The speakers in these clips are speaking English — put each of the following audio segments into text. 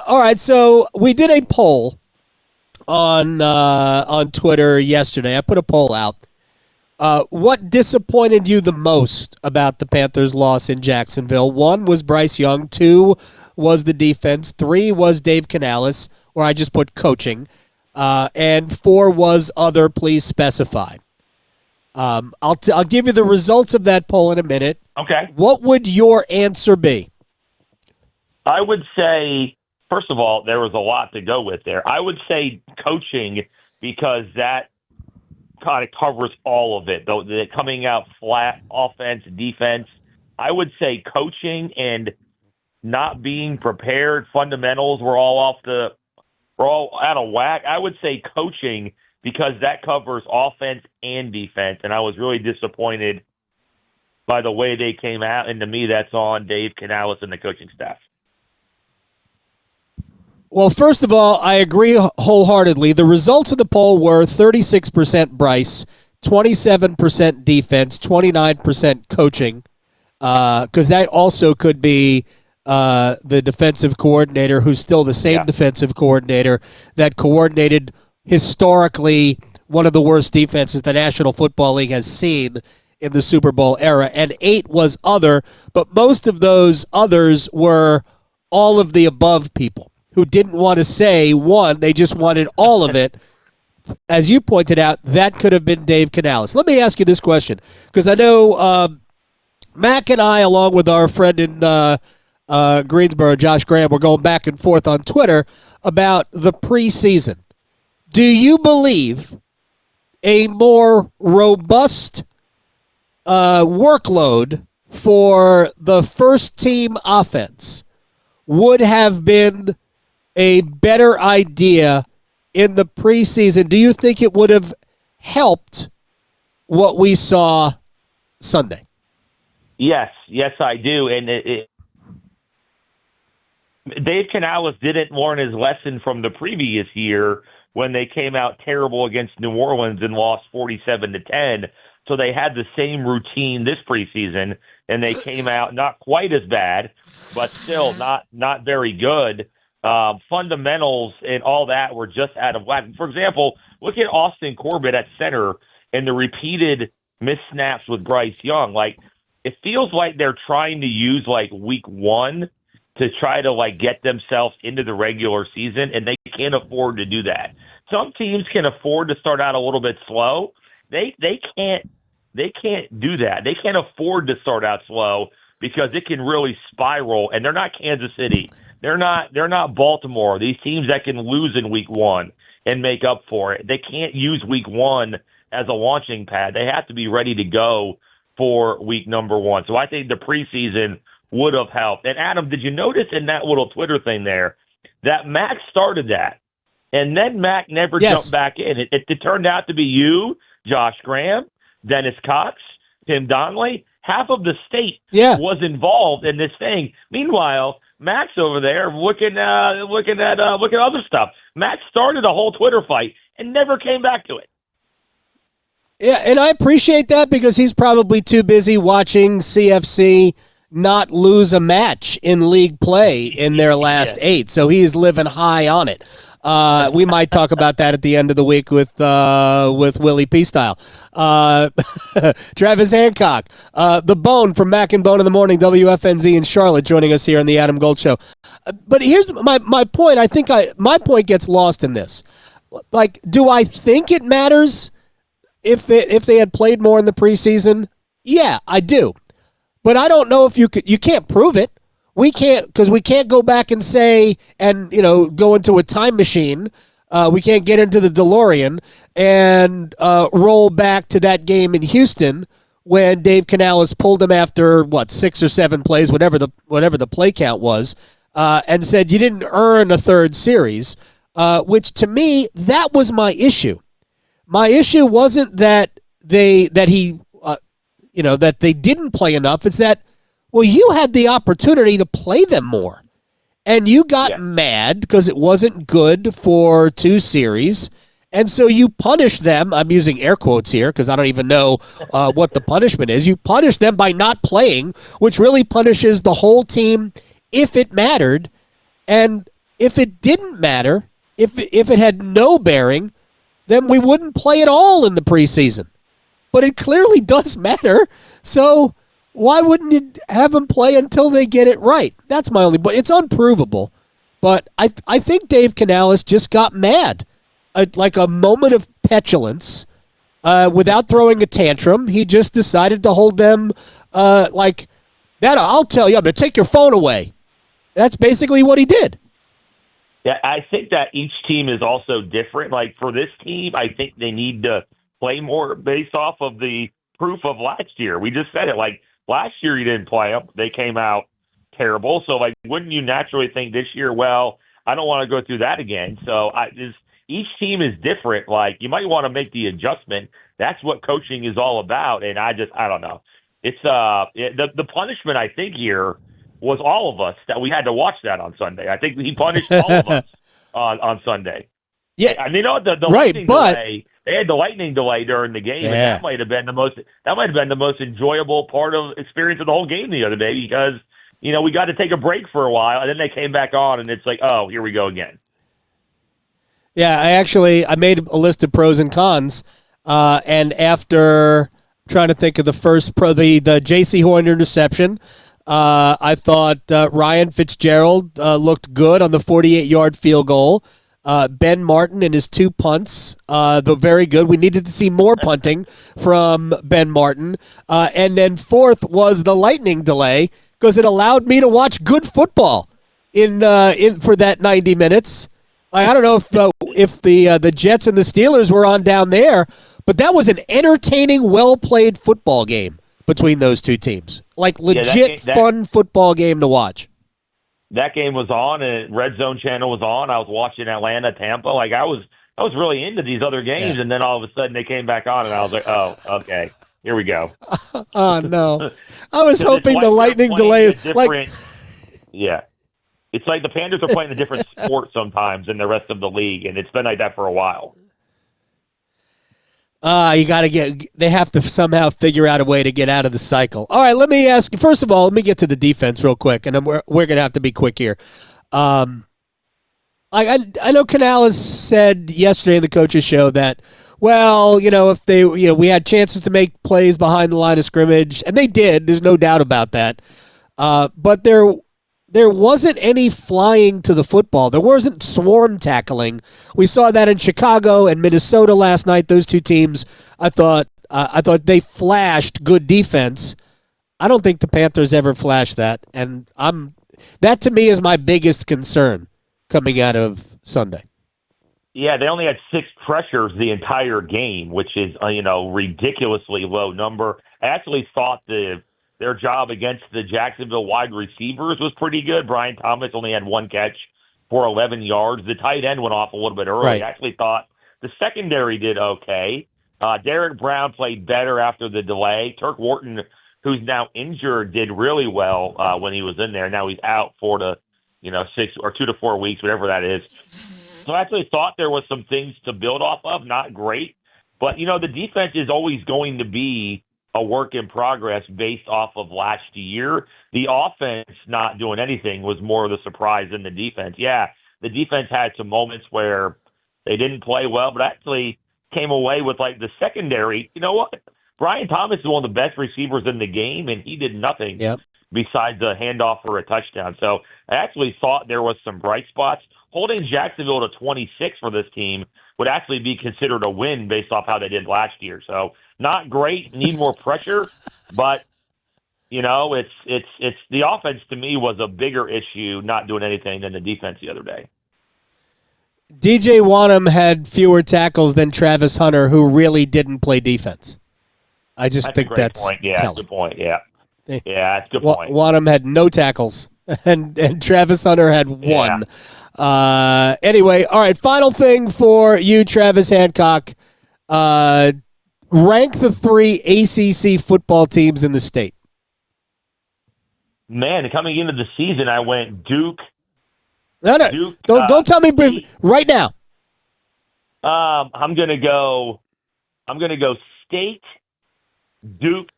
All right, so we did a poll on Twitter yesterday. I put a poll out. What disappointed you the most about the Panthers' loss in Jacksonville? 1 was Bryce Young. 2 was the defense. 3 was Dave Canales, or I just put coaching. And 4 was other. Please specify. I'll give you the results of that poll in a minute. Okay. What would your answer be? I would say, first of all, there was a lot to go with there. I would say coaching, because that kind of covers all of it. The coming out flat, offense, defense. I would say coaching and not being prepared. Fundamentals were all out of whack. I would say coaching, because that covers offense and defense, and I was really disappointed by the way they came out. And to me, that's on Dave Canales and the coaching staff. Well, first of all, I agree wholeheartedly. The results of the poll were 36% Bryce, 27% defense, 29% coaching, because that also could be the defensive coordinator, who's still the same defensive coordinator that coordinated historically one of the worst defenses the National Football League has seen in the Super Bowl era. And 8 was other, but most of those others were all of the above people who didn't want to say one, they just wanted all of it. As you pointed out, that could have been Dave Canales. Let me ask you this question, because I know Mac and I, along with our friend in Greensboro, Josh Graham, were going back and forth on Twitter about the preseason. Do you believe a more robust workload for the first-team offense would have been a better idea in the preseason? Do you think it would have helped what we saw Sunday? Yes, I do. And Dave Canales didn't learn his lesson from the previous year when they came out terrible against New Orleans and lost 47-10. So they had the same routine this preseason, and they came out not quite as bad, but still not very good. Fundamentals and all that were just out of whack. For example, look at Austin Corbett at center and the repeated missed snaps with Bryce Young. Like, it feels like they're trying to use like week 1 to try to like get themselves into the regular season, and they can't afford to do that. Some teams can afford to start out a little bit slow. They can't do that. They can't afford to start out slow because it can really spiral. And they're not Kansas City. They're not Baltimore. These teams that can lose in week 1 and make up for it. They can't use week 1 as a launching pad. They have to be ready to go for week number 1. So I think the preseason would have helped. And Adam, did you notice in that little Twitter thing there that Mac started that, and then Mac never jumped back in? It turned out to be you, Josh Graham, Dennis Cox, Tim Donnelly. Half of the state was involved in this thing. Meanwhile, Mac's over there looking at other stuff. Mac started a whole Twitter fight and never came back to it. Yeah, and I appreciate that, because he's probably too busy watching CFC not lose a match in league play in their last 8, so he's living high on it. We might talk about that at the end of the week with Willie P. Style. Travis Hancock, the Bone from Mac and Bone in the Morning, WFNZ in Charlotte, joining us here on the Adam Gold Show. But here's my point. I think my point gets lost in this. Like, do I think it matters if they had played more in the preseason? Yeah, I do. But I don't know if you can't prove it. We can't, because we can't go back and say, and, go into a time machine. We can't get into the DeLorean and roll back to that game in Houston when Dave Canales pulled him after 6 or 7 plays, whatever the play count was, and said you didn't earn a third series. Which to me, that was my issue. My issue wasn't that they didn't play enough. It's that, well, you had the opportunity to play them more, and you got mad because it wasn't good for 2 series, and so you punished them. I'm using air quotes here because I don't even know what the punishment is. You punished them by not playing, which really punishes the whole team if it mattered. And If it didn't matter, if it had no bearing, then we wouldn't play at all in the preseason. But it clearly does matter. So why wouldn't you have them play until they get it right? That's my only. But it's unprovable. But I think Dave Canales just got mad, like a moment of petulance, without throwing a tantrum. He just decided to hold them like that. I'll tell you, I'm going to take your phone away. That's basically what he did. Yeah, I think that each team is also different. Like for this team, I think they need to play more based off of the proof of last year. We just said it. Like last year, you didn't play them; they came out terrible. So, like, wouldn't you naturally think this year? Well, I don't want to go through that again. So, each team is different. Like you might want to make the adjustment. That's what coaching is all about. And I don't know. It's the punishment I think here was all of us that we had to watch that on Sunday. I think he punished all of us on Sunday. Yeah, I mean, you know the right, lightning but delay. They had the lightning delay during the game, and that might have been the most enjoyable part of experience of the whole game the other day because we got to take a break for a while, and then they came back on, and it's like, oh, here we go again. Yeah, I made a list of pros and cons, and after trying to think of the first the J.C. Horn interception. I thought Ryan Fitzgerald looked good on the 48-yard field goal. Ben Martin and his 2 punts, they're very good. We needed to see more punting from Ben Martin. And then fourth was the lightning delay because it allowed me to watch good football in for that 90 minutes. I don't know if the Jets and the Steelers were on down there, but that was an entertaining, well-played football game between those two teams. Like legit fun football game to watch. That game was on, and Red Zone Channel was on. I was watching Atlanta, Tampa. Like I was really into these other games, and then all of a sudden they came back on, and I was like, oh, okay, here we go. Oh no, I was hoping the lightning delay. Yeah, it's like the Panthers are playing a different sport sometimes than the rest of the league, and it's been like that for a while. They have to somehow figure out a way to get out of the cycle. All right, let me ask you, first of all, let me get to the defense real quick, and then we're going to have to be quick here. I know Canales said yesterday in the coaches show that, well, if we had chances to make plays behind the line of scrimmage, and they did, there's no doubt about that. But there wasn't any flying to the football. There wasn't swarm tackling. We saw that in Chicago and Minnesota last night. Those two teams, I thought they flashed good defense. I don't think the Panthers ever flashed that, and that to me is my biggest concern coming out of Sunday. Yeah, they only had 6 pressures the entire game, which is ridiculously low number. I actually thought their job against the Jacksonville wide receivers was pretty good. Brian Thomas only had 1 catch for 11 yards. The tight end went off a little bit early. Right. I actually thought the secondary did okay. Derrick Brown played better after the delay. Turk Wharton, who's now injured, did really well when he was in there. Now he's out 4 to 6 or 2 to 4 weeks, whatever that is. So I actually thought there was some things to build off of. Not great, but the defense is always going to be a work in progress based off of last year. The offense not doing anything was more of the surprise than the defense. Yeah, the defense had some moments where they didn't play well, but actually came away with like the secondary. You know what? Brian Thomas is one of the best receivers in the game, and he did nothing besides a handoff for a touchdown. So I actually thought there was some bright spots. Holding Jacksonville to 26 for this team would actually be considered a win based off how they did last year. So not great, need more pressure, but it's the offense to me was a bigger issue not doing anything than the defense the other day. DJ Wanham had fewer tackles than Travis Hunter, who really didn't play defense. I just think that's point. Yeah, telling. Good point. Yeah, that's a good point. Wanham had no tackles, and Travis Hunter had 1. Anyway, all right, final thing for you, Travis Hancock. Rank the 3 ACC football teams in the state. Man, coming into the season, I went Duke. No, Duke, don't tell me right now. I'm gonna go State, Duke,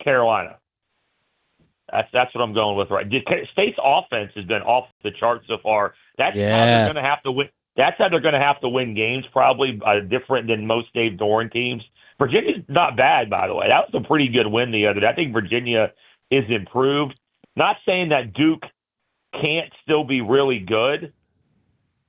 Carolina. That's what I'm going with. Right, State's offense has been off the charts so far. That's how Yeah. they're going to have to win. That's how they're going to have to win games. Probably different than most Dave Doran teams. Virginia's not bad, by the way. That was a pretty good win the other day. I think Virginia is improved. Not saying that Duke can't still be really good.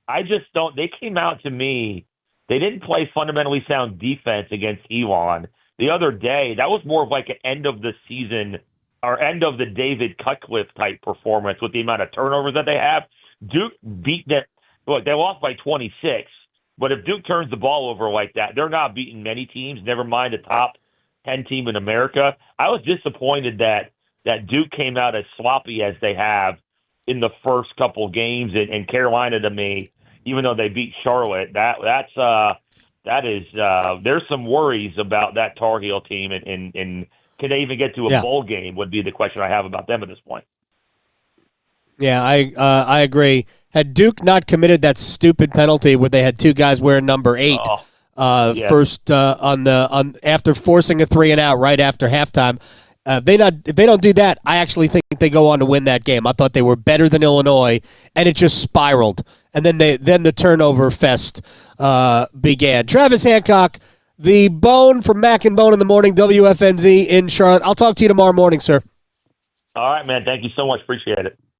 I just don't. They came out to me. They didn't play fundamentally sound defense against Elon the other day. That was more of like an end of the season or end of the David Cutcliffe type performance with the amount of turnovers that they have. Duke beat them. Look, they lost by 26. But if Duke turns the ball over like that, they're not beating many teams, never mind a top 10 team in America. I was disappointed that Duke came out as sloppy as they have in the first couple games. And Carolina, to me, even though they beat Charlotte, there's some worries about that Tar Heel team. And can they even get to a bowl game would be the question I have about them at this point. Yeah, I agree. Had Duke not committed that stupid penalty where they had two guys wearing number 8, first after forcing a 3-and-out right after halftime, if they don't do that, I actually think they go on to win that game. I thought they were better than Illinois, and it just spiraled. And then the turnover fest began. Travis Hancock, the Bone from Mac and Bone in the Morning, WFNZ in Charlotte. I'll talk to you tomorrow morning, sir. All right, man. Thank you so much. Appreciate it.